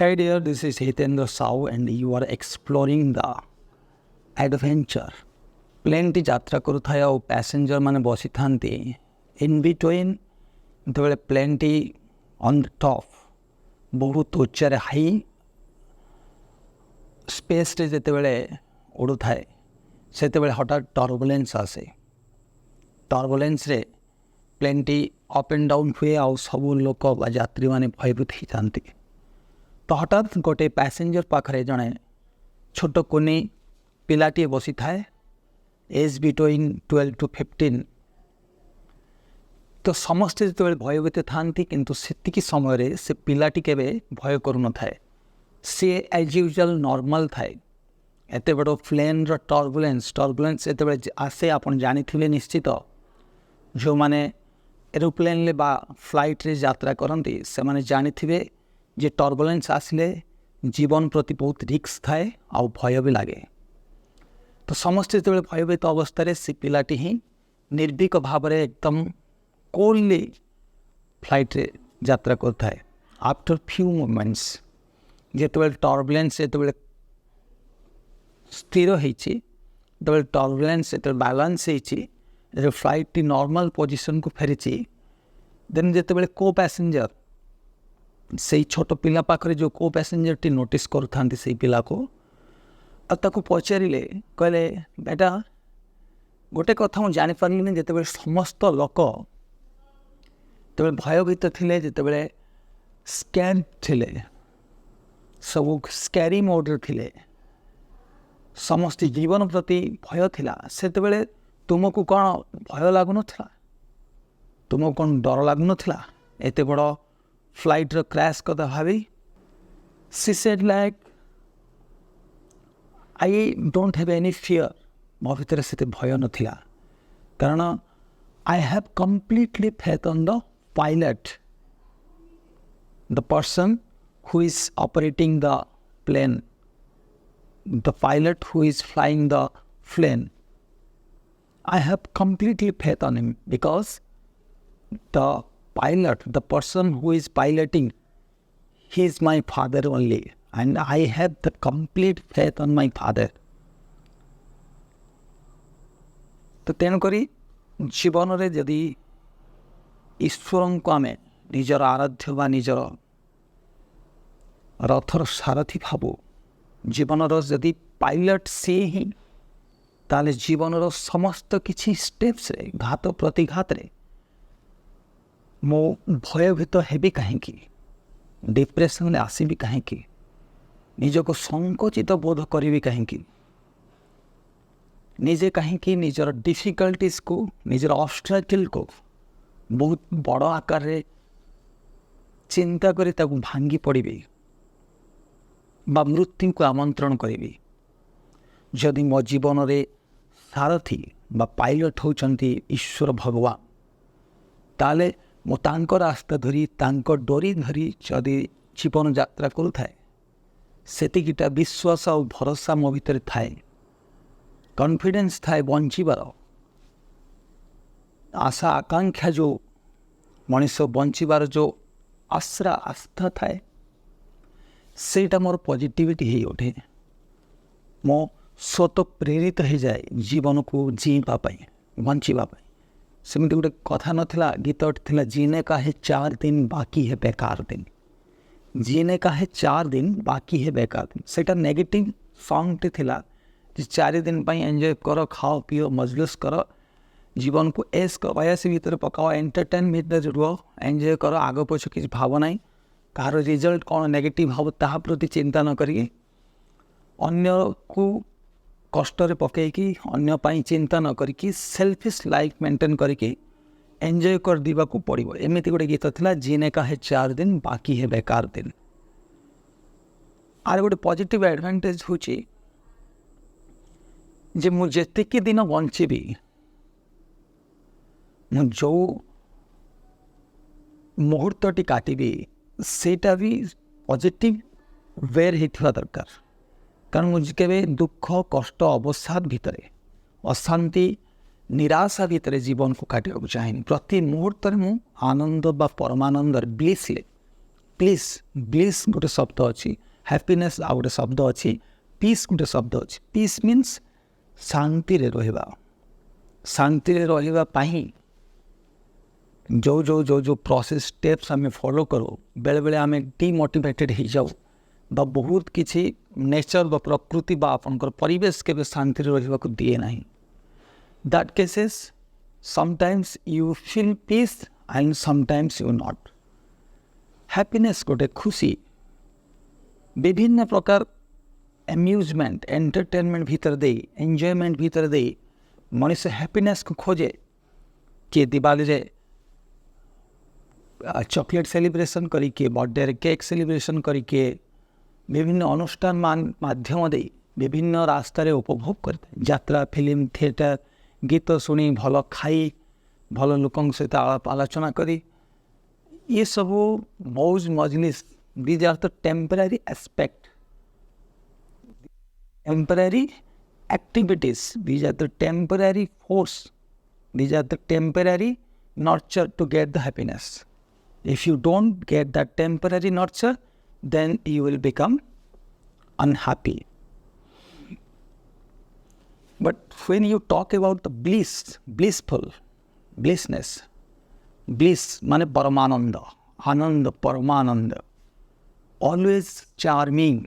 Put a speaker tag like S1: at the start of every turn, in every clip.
S1: Hey dear, this is Hitendra Sahu and you are exploring the adventure. Plane टी यात्रा करुଥାଏ ଆଉ passenger माने बसी थांती इन बिटवीन जेतेबेले प्लेन टी ऑन द टॉप बहुत उच्चारे हाई स्पेस रे जेतेबेले उड़ू थाए सेतेबेले हठात टर्बुलेंस आसे टर्बुलेंस रे प्लेन टी अप एंड डाउन हुए आउ सब लोक बा यात्री माने भयभीत ही जाती तो हठात गोटे पैसेंजर पाखरे जड़े छोट कुनी पिलाटी बसी थाए एज बिटवीन 12 to 15 तो समस्ते जो भयभीत था किंतु सेतिकी समय से पिलाटी केबे भय करू न थाए सी एज यूजुअल नॉर्मल थाए एते बड़ प्लेन रो टर्बुलेंस एते आसे आपन जानी थिले निश्चित जो माने एरोप्लेन ले बा फ्लाइट रे यात्रा करती से माने जानी थिबे जे टर्बुलेंस आसिले जीवन प्रति बहुत रिस्क थाए आ भय भी लगे तो समस्ते जो भयभीत अवस्था से पिलाटी ही निर्भीक भाव में एकदम कोल्ली फ्लाइट रे यात्रा करता है आफ्टर फ्यू मोमेंट्स जो टर्बुलेंस जो स्थिर होती टर्बुलेंस जो बैलेंस होती फ्लाइट टी नॉर्मल पोजीशन को फेरी देन जो को पैसेंजर से छोट पिला पाखरे जो को पैसेंजर टी नोटिस करूँ से पिला को ताको पचारे कहले बेटा गोटे कथा मुझे जापारे जिते समस्त लोक जो भयभीत थे जिते स्कैन थे सब स्कैरी मोड्रे थे समस्त जीवन प्रति भय थिला सेतेबेले तुमको कौन भय लगुन तुमको कौन डर लगुन एत बड़ फ्लाइट रो क्रैश कथा भावी सी said like I don't have any fear मो भीतर से भय नथिला कारण I have completely faith on the pilot the person who is operating the plane the pilot who is flying the plane I have completely faith on him because the pilot, the person who is piloting, he is my father only and I have the complete faith on my father. तो तेणुक जीवन में जदि ईश्वर को आम निजर आराध्य बा निजर रथर सारथी भावु जीवन जदि पायलट सी ही ताले जीवन समस्त किसी स्टेप्स रे घात प्रतिघात रे मो भयभीत हेबी कहीं डिप्रेशन आसबि कहीं निजक संकोचित बोध करी कहीं निजे कहीं निजर डिफिकल्टीज को निजर ऑब्स्टेकल को बहुत बड़ आकार रे चिंता करी ताकू भांगी पड़ी बा मृत्यु को आमंत्रण करी जदि मो जीवन रे सारथी बा पायलट होचंती ईश्वर भगवान ताले मो तांको रास्ता धरी तांको डोरी धरी जदि जीवन यात्रा करुए सेतिकिटा विश्वास और भरोसा मो भीतर थाए कॉन्फिडेंस थाए बंचीबार आशा आकांक्षा जो मनीष बंचीबार जो आश्रा आस्था थाए सेटा मोर पॉजिटिविटी हो उठे मो स्वतः प्रेरित हो जाए जीवन को जीवाई बंचीबाई सेमती गोटे कथा नाला गीत था जीने का है 4 दिन बाकी है बेकार दिन जीने का है 4 दिन बाकी है बेकार दिन सेटा नेगेटिव सॉन्ग टे थिला जे 4 दिन पाई एंजॉय करो खाओ पियो मजलिस करो जीवन को एस वयस भीतर पकाओ एंटरटेन भीतर रुह एंजॉय करो आग पछ किसी भाव ना कहार रिजल्ट कौन नेगेटिव भाव ता प्रति चिंता न करिए अन्य को कष्टर पकईकी अन्य पाई चिंता न करिकी सेल्फिश लाइफ मेंटेन करके एंजॉय कर दीवा को पड़ो एमती गोटे गीत था जीने का है 4 दिन बाकी है बेकार दिन आर गोटे पॉजिटिव एडवांटेज होची जे मु जेतिकी दिन बंचीबी मु जो मुहूर्तटी काटिबी सेटा भी पॉजिटिव वेर होता दरकार कारण मुझे केवे दुख कष्ट अवसाद भितर अशांति निराशा भितर जीवन को काटा चाहिए प्रति मुहूर्त में आनंद बा परमानंद ब्लिसले ବ୍ଲିସ୍ ଗୋଟେ ଶବ୍ଦ ଅଛି, ହ୍ୟାପିନେସ୍ ଆଉ ଗୋଟେ ଶବ୍ଦ ଅଛି, ପିସ୍ ଗୋଟେ ଶବ୍ଦ ଅଛି। ପିସ୍ ମିନ୍ସ ଶାନ୍ତିରେ ରହିବା। ଶାନ୍ତିରେ ରହିବା ପାଇଁ ଯେଉଁ ପ୍ରୋସେସ୍ ଷ୍ଟେପ୍ସ ଆମେ ଫଲୋ କରୁ, ବେଳେବେଳେ ଆମେ ଡିମୋଟିଭେଟେଡ଼୍ ହେଇଯାଉ ବା ବହୁତ କିଛି ନେଚର ବା ପ୍ରକୃତି ବା ଆପଣଙ୍କର ପରିବେଶ କେବେ ଶାନ୍ତିରେ ରହିବାକୁ ଦିଏ ନାହିଁ। That cases sometimes you feel peace and sometimes you not. Happiness ଗୋଟେ ଖୁସି, ବିଭିନ୍ନ ପ୍ରକାର amusement, entertainment ଭିତରେ ଦେଇ, enjoyment ଭିତରେ ଦେଇ ମଣିଷ happinessକୁ ଖୋଜେ। କିଏ ଦିବାଲିରେ ଚକୋଲେଟ୍ ସେଲିବ୍ରେସନ୍ କରି, କିଏ ବର୍ଥଡେରେ କେକ୍ ସେଲିବ୍ରେସନ୍ କରି, କିଏ ବିଭିନ୍ନ ଅନୁଷ୍ଠାନ ମାଧ୍ୟମ ଦେଇ ବିଭିନ୍ନ ରାସ୍ତାରେ ଉପଭୋଗ କରିଥାଏ। ଯାତ୍ରା, ଫିଲ୍ମ, ଥିଏଟର, ଗୀତ ଶୁଣି, ଭଲ ଖାଇ, ଭଲ ଲୋକଙ୍କ ସହିତ ଆଳାପ ଆଲୋଚନା କରି, ये ସବୁ ମୌଜ ମଜଲିସ୍, these are the temporary aspect, temporary activities, these are the temporary force, these are the temporary nurture to get the happiness. If you don't get that temporary nurture, then you will become unhappy. But when you talk about the blissness, bliss মানে পরমানন্দ, আনন্দ, পরমানন্দ, always charming,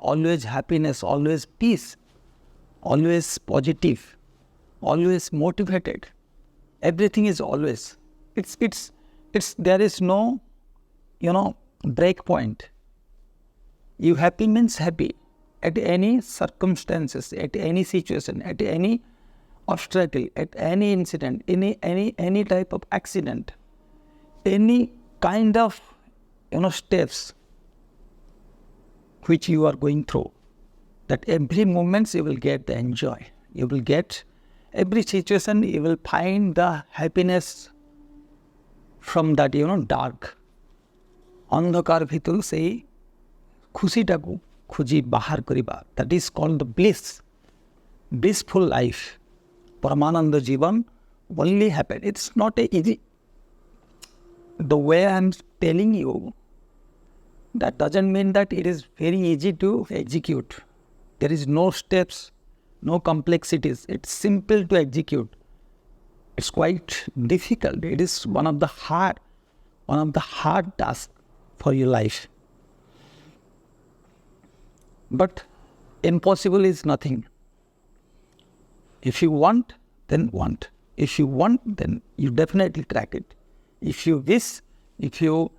S1: always happiness, always peace, always positive, always motivated. Everything is always. It's there is no, break point. You happy means happy at any circumstances, at any situation, at any obstacle, at any incident, any type of accident, any kind of steps which you are going through, that every moment you will get the enjoy, you will get every situation, you will find the happiness from that dark, ଅନ୍ଧକାର ଭିତରୁ ସେଇ ଖୁସିଟାକୁ ଖୋଜି ବାହାର କରିବା, that is called the blissful life. Paramananda Jivan only happen. It's not easy. The way I'm telling you, that doesn't mean that it is very easy to execute. There is no steps, no complexities. It's simple to execute. It's quite difficult. It is one of the hard tasks for your life. But impossible is nothing. If you want, then want. If you want, then you definitely crack it. If you wish, if your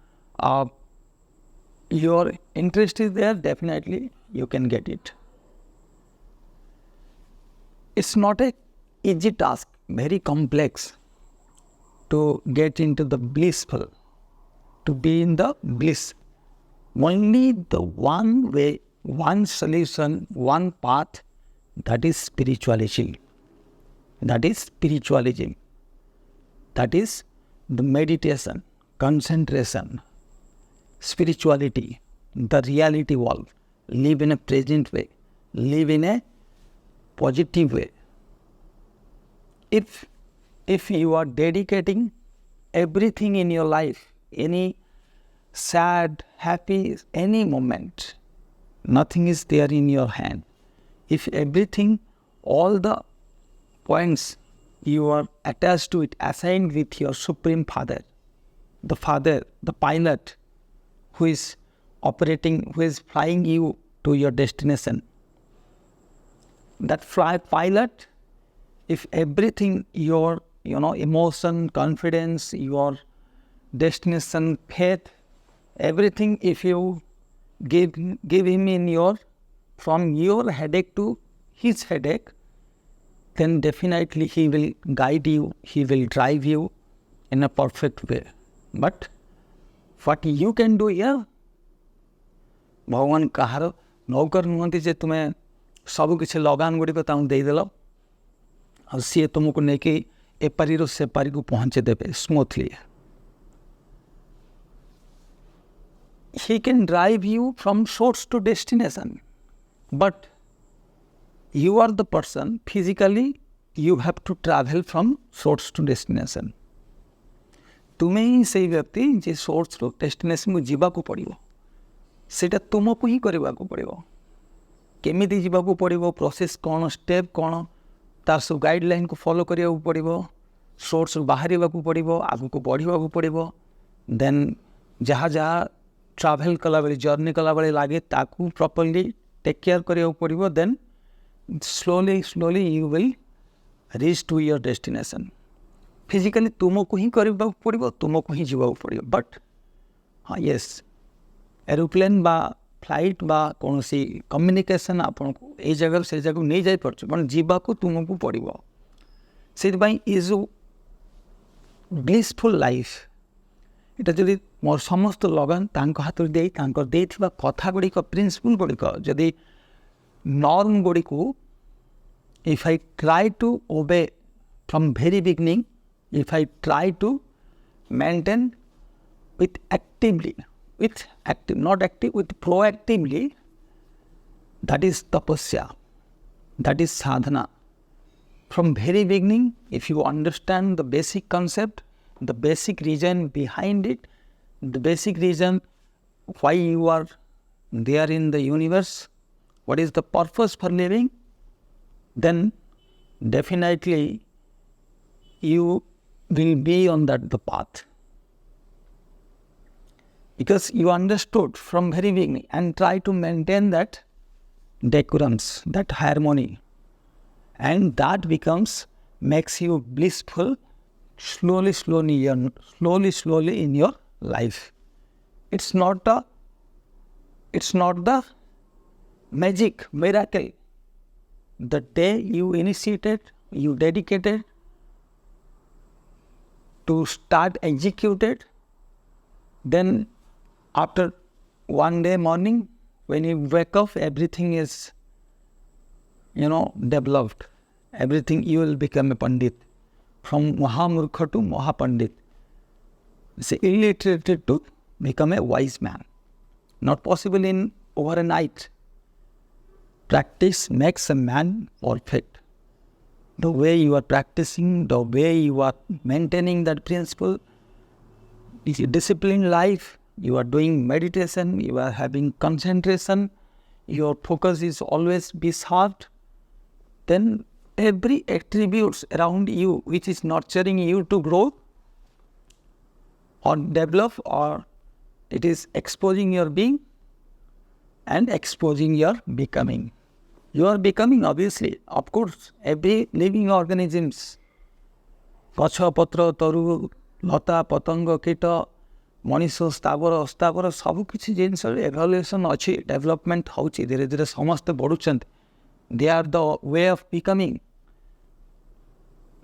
S1: interest is there, definitely you can get it. It's not an easy task, very complex to get into the blissful, to be in the bliss. Only the one way, one solution, one path, that is spirituality. That is spiritualism. That is the meditation, concentration, spirituality, the reality world. Live in a present way. Live in a positive way. If you are dedicating everything in your life, any sad, happy, any moment, nothing is there in your hand. If everything, all the points you are attached to it, assigned with your Supreme Father, the pilot who is operating, who is flying you to your destination. That pilot, if everything, your emotion, confidence, your destination, faith, everything, if you give him from your headache to his headache, then definitely he will guide you, he will drive you in a perfect way. But what you can do here, ଭଗବାନ କାହାର ନୌକର ନୁହନ୍ତି ଯେ ତୁମେ ସବୁ କିଛି ଲଗାନ ଗୁଡ଼ିକ ତାଙ୍କୁ ଦେଇଦେଲ ଆଉ ସିଏ ତୁମକୁ ନେଇକି ଏପାରିରୁ ସେପାରିକୁ ପହଞ୍ଚେଇ ଦେବେ smoothly. He can drive you from source to destination, but you are the person, physically you have to travel from source to destination. तुम्हें ही से व्यक्ति जे सोर्स रो डेस्टिनेशन को जीवाकू पड़ो सेटा तुमको ही करने को पड़ो केमिति जीवाकू पड़ो प्रोसेस कौन स्टेप कौन तार सब गाइडलाइन को फॉलो करने को पड़ो सोर्स बाहर पड़ो आगू को बढ़ा पड़ो देन जहाँ जहाँ ट्रैवल कला बेले जर्नी कला बेले लगे ताकू प्रॉपर्ली टेक केयर करने को पड़ो then slowly you will reach to your destination physically तुमको ही करने पड़ो तुमको ही जीवा पड़ो बट हाँ येस एरोप्लेन बा फ्लाइट बा कौन सी कम्युनिकेशन आपन को ये जगह से जगह नहीं जाई पड़छ बट जीवा को तुमको पड़ो से ये जो ब्लिसफुल लाइफ इटा जदि मोर समस्त लगन तांको हाथ दे कथा गुड़िक प्रिंसिपल गुड़िक जदि नॉर्म गुड़ी को if I try to obey from very beginning if I try to maintain with active not active with proactively that is tapasya that is sadhana from very beginning if you understand the basic concept the basic reason behind it the basic reason why you are there in the universe what is the purpose for living then definitely you will be on the path because you understood from very beginning and try to maintain that decorums, that harmony, and that makes you blissful slowly in your life. It's not the magic miracle. The day you initiated, you dedicated to start executed, then after one day morning, when you wake up, everything is, developed. Everything you will become a Pandit. From Mahamurkha to Mahapandit. It's illiterate to become a wise man. Not possible in overnight. Practice makes a man perfect. The way you are practicing, the way you are maintaining that principle, is a disciplined life. You are doing meditation, you are having concentration, your focus is always be sharp, then every attributes around you which is nurturing you to grow or develop or it is exposing your being and exposing your becoming. You are becoming obviously, of course, every living organisms, gacha, patra, taru, lata, patanga, kita, Manish स्थावर अस्तावर सबकि जिनस एवल्यूएसन अच्छी development होची धीरे धीरे समस्ते बढ़ुं they are the way of becoming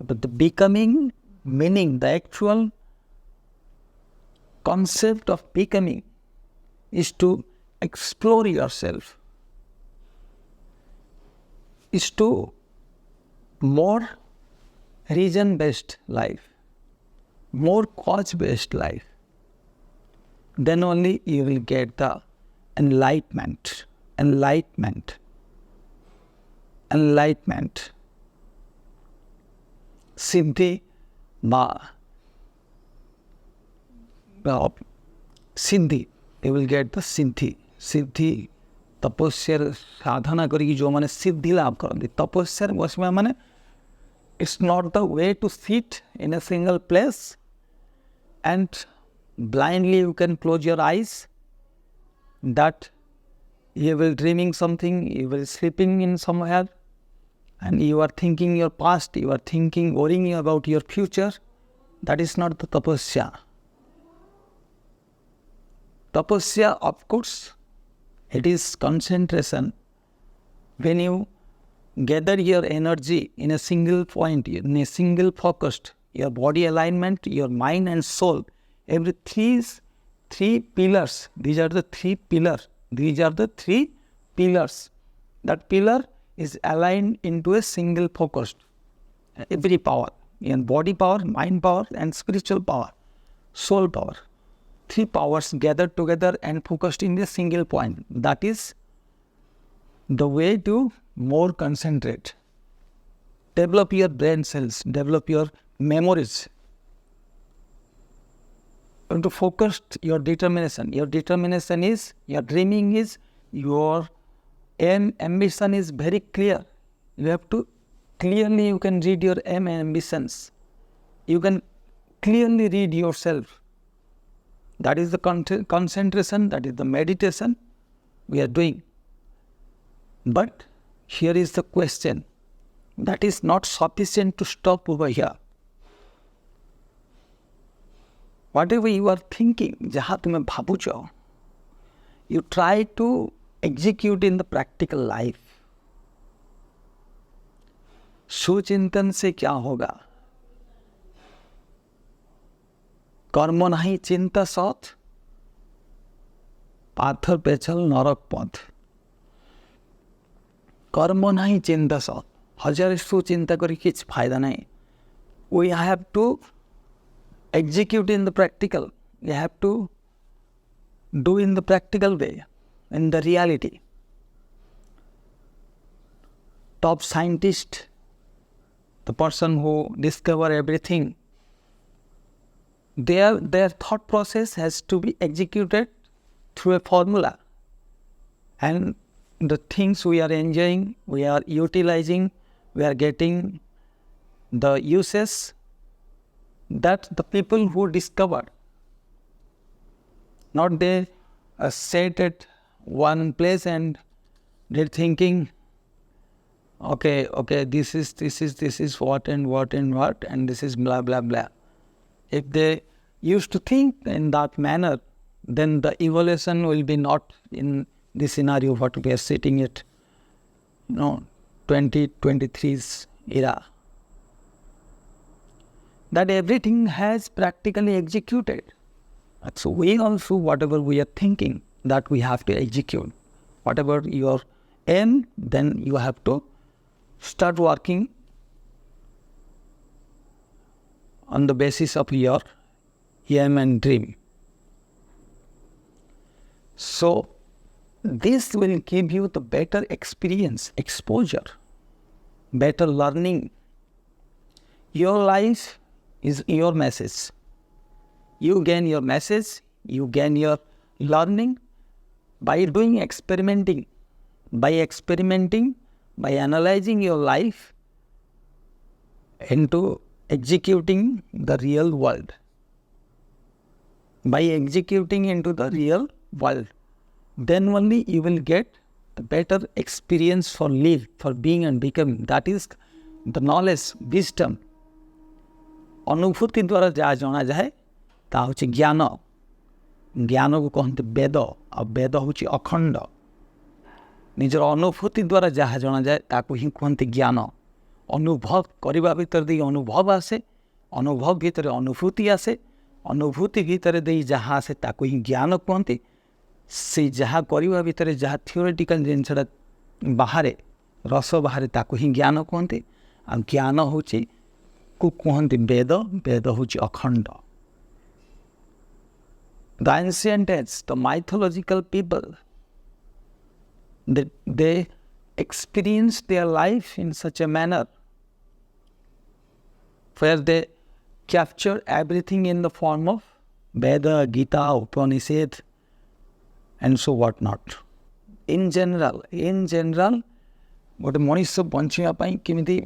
S1: the becoming meaning the actual concept of becoming is to explore yourself, is to more reason based life, more cause based life. Then only you will get the enlightenment. Siddhi Siddhi you will get the सिद्धि तपस्या साधना करी जो माने सिद्धि लाभ करती तपस्या बसवा माने it's not the way to sit in a single place and blindly you can close your eyes that you will dreaming something, you will sleeping in somewhere and you are thinking your past, you are thinking, worrying about your future. That is not the tapasya. Tapasya, of course, it is concentration. When you gather your energy in a single point, in a single focused, your body alignment, your mind and soul, every three pillars, these are the three pillars. That pillar is aligned into a single focused. Every power, in body power, mind power and spiritual power, soul power. Three powers gathered together and focused in a single point. That is the way to more concentrate. Develop your brain cells, develop your memories. going to focus your determination. Your determination is, your dreaming is, your aim, ambition is very clear. You have to clearly, you can read your aim and ambitions. You can clearly read yourself. That is the concentration, that is the meditation we are doing. But here is the question. That is not sufficient to stop over here. Whatever you are thinking, jaha tume bhabucho, you try to execute in the practical life. सुचिंतन से क्या होगा? कर्म नहीं चिंता सत, पाथर पेचल नरक पथ. कर्म नहीं चिंता सत, हजार सुचिंता करी किछ फायदा नहीं. We have to execute in the practical. We have to do in the practical way, in the reality. Top scientist, the person who discover everything, their thought process has to be executed through a formula. And the things we are enjoying, we are utilizing, we are getting the uses that the people who discovered, not they sat at one place and they're thinking, okay, this is what and what and what, and this is blah blah blah. If they used to think in that manner, then the evolution will be not in this scenario what we are sitting at, 2023's era. That everything has practically executed. So we also, whatever we are thinking, that we have to execute. Whatever your aim, then you have to start working on the basis of your aim and dream. So this will give you the better experience, exposure, better learning. Your life is your message. You gain your message, you gain your learning by doing experimenting. By experimenting, by analyzing your life into executing the real world. By executing into the real world, then only you will get the better experience for life, for being and becoming. That is the knowledge, wisdom. अनुभूति द्वारा जहाँ जाना जाए ता होची ज्ञान. ज्ञान को कहते वेद, और वेद होची अखंड. निजर अनुभूति द्वारा जहाँ जाना जाए ताको ही कहते ज्ञान. अनुभव करबा भीतर दे अनुभव आसे, अनुभव भीतर अनुभूति आसे, अनुभूति भीतर दे जहाँ आसे ताको ही ज्ञान कहते. से जहाँ करबा भीतर जहाँ थियोरेटिकल जिनसटा बाहरे रस बाहरे ताको ही ज्ञान कहते. आ ज्ञान होची को कहते वेद. वेद होची अखंड. The ancient age, the mythological people, they experienced their life in such a manner where they capture everything in the form of Veda, Gita, Upanishad, and so what not. In general, ଗୋଟେ ମଣିଷ ବଞ୍ଚିବା ପାଇଁ କେମିତି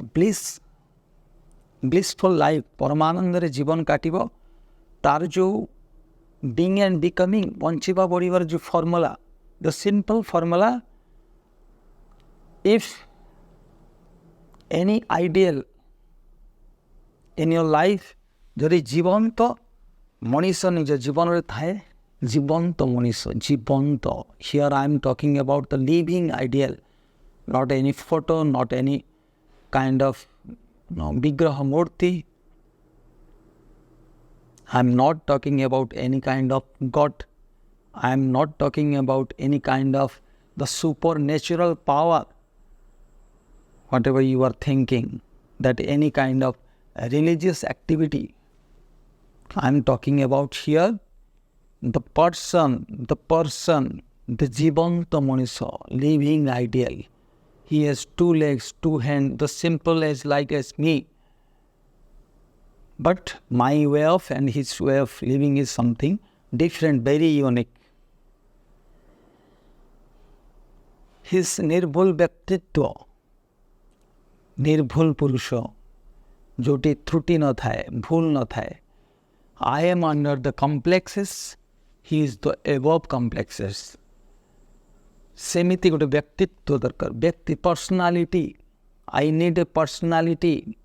S1: blissful life, ପରମାନନ୍ଦରେ ଜୀବନ କାଟିବ, ତାର ଯେଉଁ being and becoming, ବଞ୍ଚିବା ବଢ଼ିବାର ଯେଉଁ formula, the simple formula, if any ideal in your life, ଯଦି ଜୀବନ୍ତ ମଣିଷ ନିଜ ଜୀବନରେ ଥାଏ, ଜୀବନ୍ତ ମଣିଷ, ଜୀବନ୍ତ. Here I am talking about the living ideal, not any photo, not any kind of vigraha murti. I am not talking about any kind of God. I am not talking about any kind of the supernatural power. Whatever you are thinking, that any kind of religious activity. I am talking about here the person, the jivanta manisha, living ideal. He has 2 legs, 2 hands, the simple as like as me. But my way of and his way of living is something different, very unique. His ନିର୍ଭୁଲ ବ୍ୟକ୍ତିତ୍ୱ, ନିର୍ଭୁଲ ପୁରୁଷ, ଯୋଉଠି ତ୍ରୁଟି ନଥାଏ, ଭୁଲ ନଥାଏ. I am under the complexes, he is the above complexes. ସେମିତି ଗୋଟେ ବ୍ୟକ୍ତିତ୍ୱ ଦରକାର, ବ୍ୟକ୍ତି personality. I need a personality.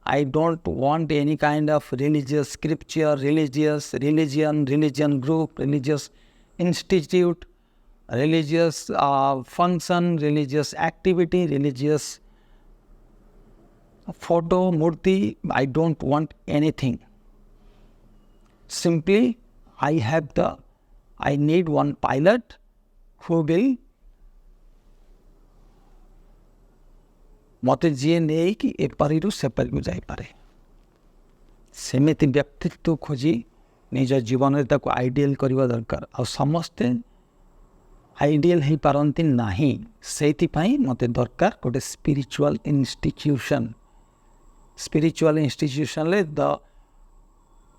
S1: I don't want any kind of religious scripture, religion group, religious institute, religious function, religious activity, religious photo, murti. I don't want anything. Simply, I need one pilot who will ମୋତେ ଯିଏ ନେଇକି ଏପାରିରୁ ସେପାରିକୁ ଯାଇପାରେ. ସେମିତି ବ୍ୟକ୍ତିତ୍ୱ ଖୋଜି ନିଜ ଜୀବନରେ ତାକୁ ଆଇଡ଼ିଆଲ କରିବା ଦରକାର. ଆଉ ସମସ୍ତେ ଆଇଡ଼ିଆଲ ହେଇପାରନ୍ତି ନାହିଁ. ସେଇଥିପାଇଁ ମୋତେ ଦରକାର ଗୋଟେ ସ୍ପିରିଚୁଆଲ ଇନଷ୍ଟିଚ୍ୟୁସନ୍. ସ୍ପିରିଚୁଆଲ ଇନଷ୍ଟିଚ୍ୟୁସନ୍ରେ the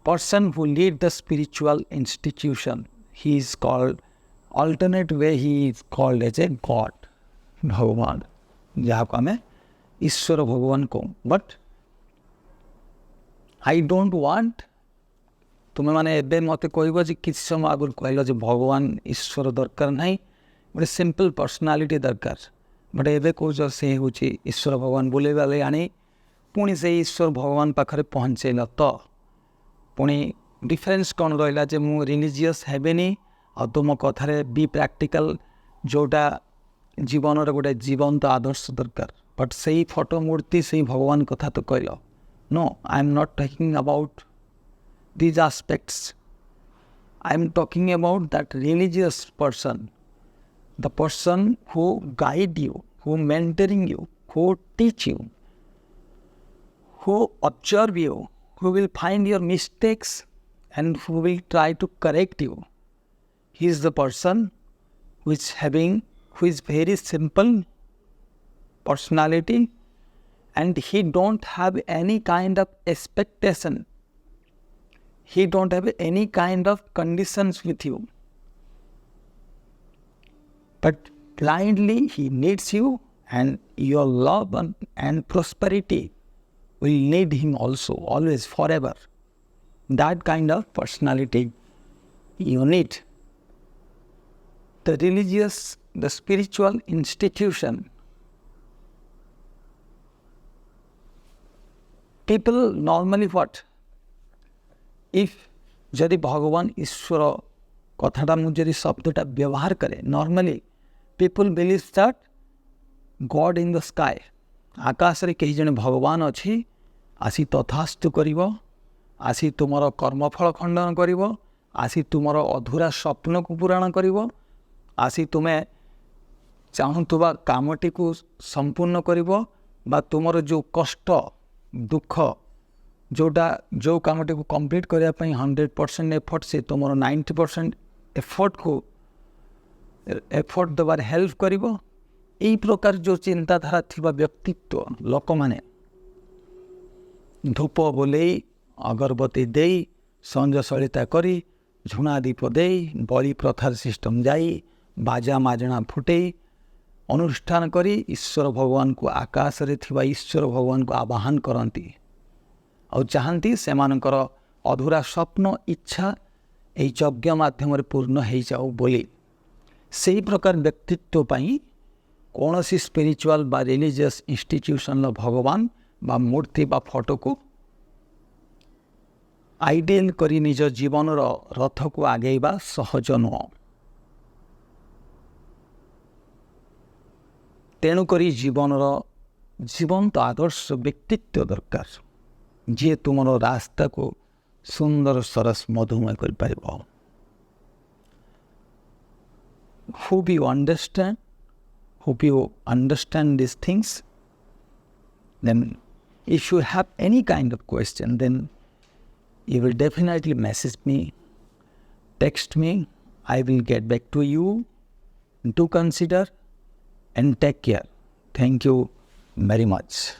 S1: person who lead the spiritual institution, he is called, alternate way he is called as a God, भगवान, ଯାହାକୁ ଆମେ ଈଶ୍ୱର ଭଗବାନ କହୁ. ବଟ୍ ଆଇ ଡୋଣ୍ଟ ୱାଣ୍ଟ, ତୁମେମାନେ ଏବେ ମୋତେ କହିବ ଯେ କିଛି ସମୟ ଆଗରୁ କହିଲ ଯେ ଭଗବାନ ଈଶ୍ୱର ଦରକାର ନାହିଁ, ଗୋଟେ ସିମ୍ପଲ୍ ପର୍ସନାଲିଟି ଦରକାର. ବଟ୍ ଏବେ କହୁଛ ସେ ହେଉଛି ଈଶ୍ୱର ଭଗବାନ, ବୁଲେଇବାଲେ ଆଣି ପୁଣି ସେଇ ଈଶ୍ୱର ଭଗବାନ ପାଖରେ ପହଞ୍ଚେଇଲ. ତ ପୁଣି ଡିଫରେନ୍ସ କ'ଣ ରହିଲା ଯେ ମୁଁ ରିଲିଜିୟସ୍ ହେବେନି ଆଉ ତୁମ କଥାରେ ବି ପ୍ରାକ୍ଟିକାଲ, ଯେଉଁଟା ଜୀବନର ଗୋଟେ ଜୀବନ୍ତ ଆଦର୍ଶ ଦରକାର. ବଟ୍ ସେଇ ଫଟୋ ମୂର୍ତ୍ତି ସେଇ ଭଗବାନ କଥା ତ କହିଲ. No, I am not talking about these aspects. I am talking about that religious person, the person who guide you, who mentoring you, who teach you, who observe you, who will find your mistakes and who will try to correct you. He is the person who is very simple personality, and he don't have any kind of expectation. He don't have any kind of conditions with you. But blindly he needs you, and your love and prosperity will need him also, always, forever. That kind of personality you need. The religious, the spiritual institution, people normally what? If ଯଦି ଭଗବାନ ଈଶ୍ୱର କଥାଟା ମୁଁ ଯଦି ଶବ୍ଦଟା ବ୍ୟବହାର କରେ, normally people believe that god in the sky, ଆକାଶରେ କେହି ଜଣେ ଭଗବାନ ଅଛି, ଆସି ତଥାସ୍ତୁ କରିବ, ଆସି ତୁମର କର୍ମଫଳ ଖଣ୍ଡନ କରିବ, ଆସି ତୁମର ଅଧୁରା ସ୍ୱପ୍ନକୁ ପୂରଣ କରିବ, ଆସି ତୁମେ ଚାହୁଁଥିବା କାମଟିକୁ ସମ୍ପୂର୍ଣ୍ଣ କରିବ, ବା ତୁମର ଯେଉଁ କଷ୍ଟ ଦୁଃଖ, ଯେଉଁ କାମଟିକୁ କମ୍ପ୍ଲିଟ୍ କରିବା ପାଇଁ 100% ଏଫର୍ଟ, ସେ ତୁମର 90% ଏଫର୍ଟ ଦେବାରେ ହେଲ୍ପ କରିବ. এই ପ୍ରକାର ଯେଉଁ ଚିନ୍ତାଧାରା ଥିବା ବ୍ୟକ୍ତିତ୍ୱ ଲୋକମାନେ ଧୂପ ବୋଲେଇ, ଅଗରବତୀ ଦେଇ, ସଞ୍ଜ ସଳିତା କରି, ଝୁଣା ଦୀପ ଦେଇ, ବଳି ପ୍ରଥାର ସିଷ୍ଟମ୍ ଯାଇ, ବାଜା ମାଜଣା ଫୁଟେଇ ଅନୁଷ୍ଠାନ କରି ଈଶ୍ୱର ଭଗବାନଙ୍କୁ, ଆକାଶରେ ଥିବା ଈଶ୍ୱର ଭଗବାନଙ୍କୁ ଆବାହନ କରନ୍ତି ଆଉ ଚାହାନ୍ତି ସେମାନଙ୍କର ଅଧୁରା ସ୍ୱପ୍ନ, ଇଚ୍ଛା ଏହି ଯଜ୍ଞ ମାଧ୍ୟମରେ ପୂର୍ଣ୍ଣ ହେଇଯାଉ ବୋଲି. ସେହି ପ୍ରକାର ବ୍ୟକ୍ତିତ୍ୱ ପାଇଁ କୌଣସି ସ୍ପିରିଚୁଆଲ ବା ରିଲିଜିୟସ୍ ଇନଷ୍ଟିଚ୍ୟୁସନର ଭଗବାନ ବା ମୂର୍ତ୍ତି ବା ଫଟୋକୁ ଆଇଡିଆଲ କରି ନିଜ ଜୀବନର ରଥକୁ ଆଗେଇବା ସହଜ ନୁହଁ. ତେଣୁକରି ଜୀବନର ଜୀବନ୍ତ ଆଦର୍ଶ ବ୍ୟକ୍ତିତ୍ୱ ଦରକାର, ଯିଏ ତୁମର ରାସ୍ତାକୁ ସୁନ୍ଦର ସରସ ମଧୁମୟ କରିପାରିବ. Hope you understand these things. Then if you have any kind of question, then you will definitely message me, text me. I will get back to you. Do consider and take care. Thank you very much.